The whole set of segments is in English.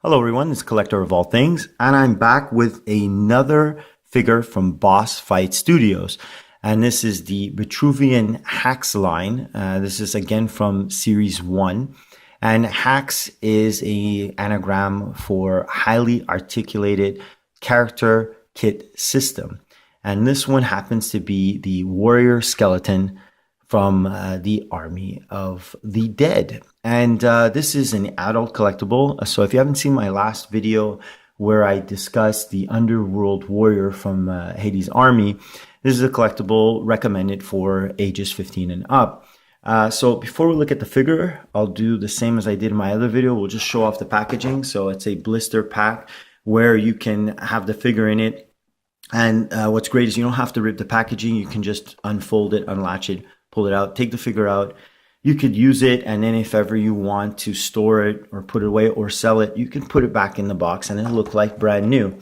Hello everyone, this is Collector of All Things, and I'm back with another figure from Boss Fight Studios. And this is the Vitruvian H.A.C.K.S line. This is again from Series 1. And H.A.C.K.S is an anagram for Highly Articulated Character Kit System. And this one happens to be the warrior skeleton from the Army of the Dead. And this is an adult collectible. So if you haven't seen my last video where I discussed the Underworld Warrior from Hades' Army, this is a collectible recommended for ages 15 and up. So before we look at the figure, I'll do the same as I did in my other video. We'll just show off the packaging. So it's a blister pack where you can have the figure in it. And what's great is you don't have to rip the packaging. You can just unfold it, unlatch it, pull it out, take the figure out. You could use it, and then if ever you want to store it or put it away or sell it, you can put it back in the box and it'll look like brand new.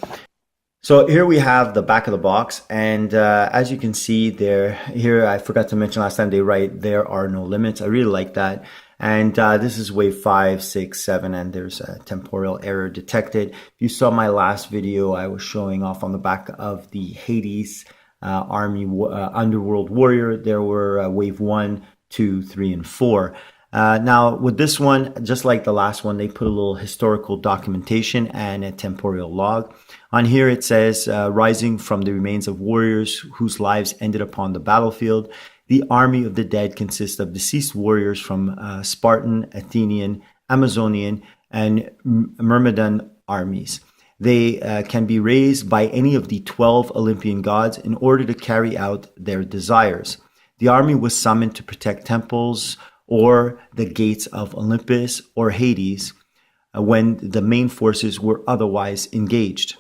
So here we have the back of the box, and as you can see here I forgot to mention last time, they write there are no limits. I really like that. And this is wave 5, 6, 7, and there's a temporal error detected. If you saw my last video, I was showing off on the back of the Hades Army Underworld Warrior. There were wave 1, 2, 3, and 4. Now with this one, just like the last one, they put a little historical documentation and a temporal log. On here it says, rising from the remains of warriors whose lives ended upon the battlefield, the army of the dead consists of deceased warriors from Spartan, Athenian, Amazonian, and Myrmidon armies. They can be raised by any of the 12 Olympian gods in order to carry out their desires. The army was summoned to protect temples or the gates of Olympus or Hades when the main forces were otherwise engaged.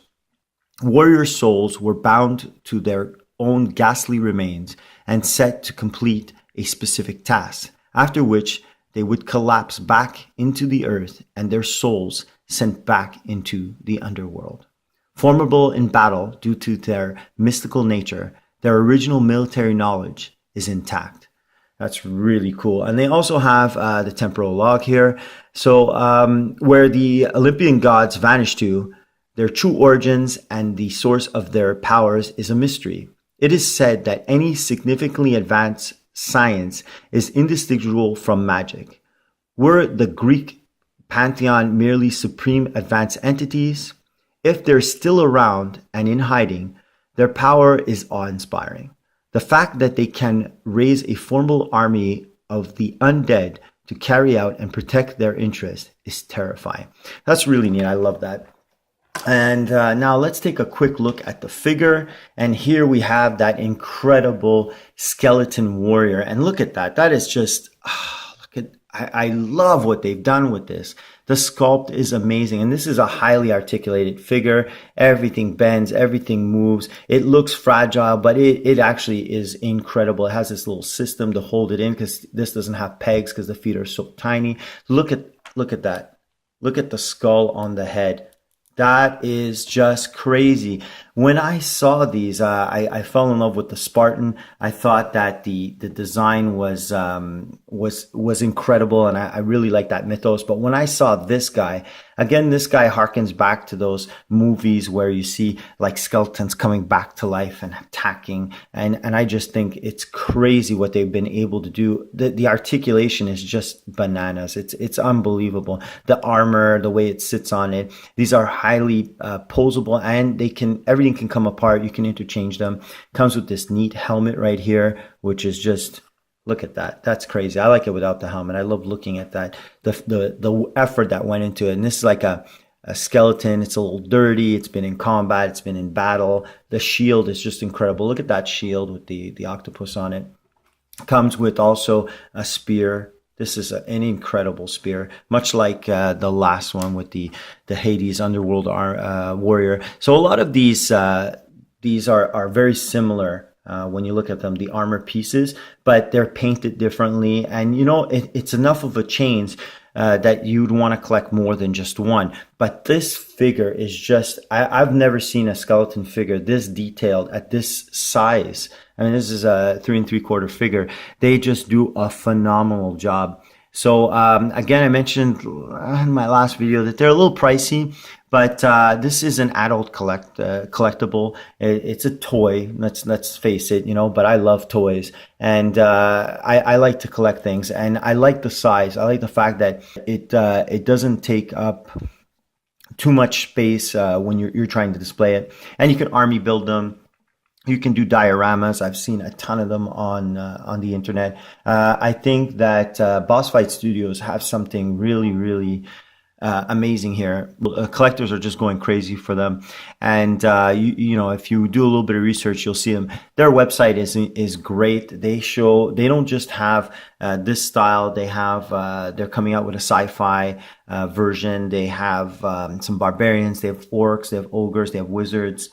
Warrior souls were bound to their own ghastly remains and set to complete a specific task, after which they would collapse back into the earth and their souls sent back into the underworld. Formidable in battle due to their mystical nature, their original military knowledge is intact. That's really cool. And they also have the temporal log here. So where the Olympian gods vanished to, their true origins and the source of their powers is a mystery. It is said that any significantly advanced science is indistinguishable from magic. Were the Greek pantheon merely supreme advanced entities? If they're still around and in hiding, their power is awe-inspiring. The fact that they can raise a formidable army of the undead to carry out and protect their interest is terrifying. That's really neat. I love that. And now let's take a quick look at the figure. And here we have that incredible skeleton warrior. And look at that. That is just, I love what they've done with this. The sculpt is amazing. And this is a highly articulated figure. Everything bends, everything moves. It looks fragile, but it actually is incredible. It has this little system to hold it in because this doesn't have pegs because the feet are so tiny. Look at that. Look at the skull on the head. That is just crazy. When I saw these, I fell in love with the Spartan. I thought that the design was incredible, and I really like that mythos. But when I saw this guy, again, this guy harkens back to those movies where you see like skeletons coming back to life and attacking, and I just think it's crazy what they've been able to do. The articulation is just bananas. It's unbelievable. The armor, the way it sits on it, these are highly posable, and everything can come apart. You can interchange them. Comes with this neat helmet right here, which is just, look at that. That's crazy. I like it without the helmet. I love looking at that. The effort that went into it. And this is like a skeleton. It's a little dirty. It's been in combat. It's been in battle. The shield is just incredible. Look at that shield with the octopus on it. Comes with also a spear. This is an incredible spear, much like the last one with the Hades Underworld Warrior. So a lot of these are very similar when you look at them, the armor pieces, but they're painted differently. And you know, it's enough of a change that you'd want to collect more than just one. But this figure is just, I've never seen a skeleton figure this detailed at this size. I mean, this is a 3 3/4 figure. They just do a phenomenal job. So again, I mentioned in my last video that they're a little pricey, but this is an adult collectible. It's a toy. Let's face it, you know. But I love toys, and I like to collect things, and I like the size. I like the fact that it doesn't take up too much space when you're trying to display it, and you can army build them. You can do dioramas. I've seen a ton of them on the internet. I think that Boss Fight Studios have something really amazing here. Collectors are just going crazy for them, and you know, if you do a little bit of research, you'll see them. Their website is great. They don't just have this style. They have they're coming out with a sci-fi version. They have some barbarians. They have orcs. They have ogres. They have wizards.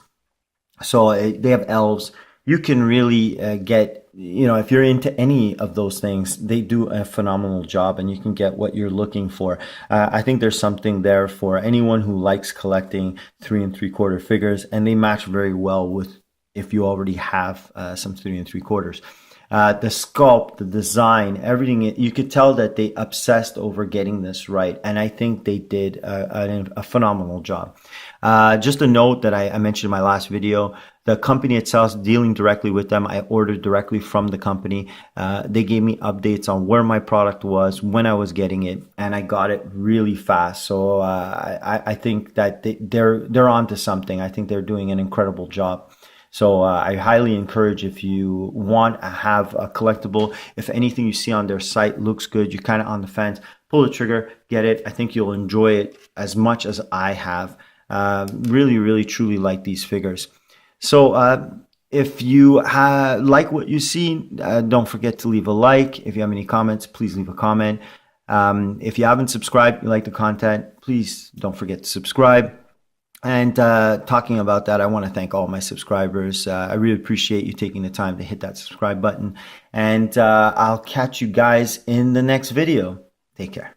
So they have elves. You can really get, you know, if you're into any of those things, they do a phenomenal job, and you can get what you're looking for. I think there's something there for anyone who likes collecting 3 3/4 figures, and they match very well with if you already have some 3 3/4. The sculpt, the design, everything, you could tell that they obsessed over getting this right. And I think they did a phenomenal job. Just a note that I mentioned in my last video, the company itself, dealing directly with them, I ordered directly from the company. They gave me updates on where my product was, when I was getting it, and I got it really fast. So I think that they're onto something. I think they're doing an incredible job. So I highly encourage, if you want to have a collectible, if anything you see on their site looks good, you're kind of on the fence, pull the trigger, get it. I think you'll enjoy it as much as I have. Really, truly like these figures. So if you like what you see, don't forget to leave a like. If you have any comments, please leave a comment. If you haven't subscribed, you like the content, please don't forget to subscribe. And talking about that, I want to thank all my subscribers. I really appreciate you taking the time to hit that subscribe button. And I'll catch you guys in the next video. Take care.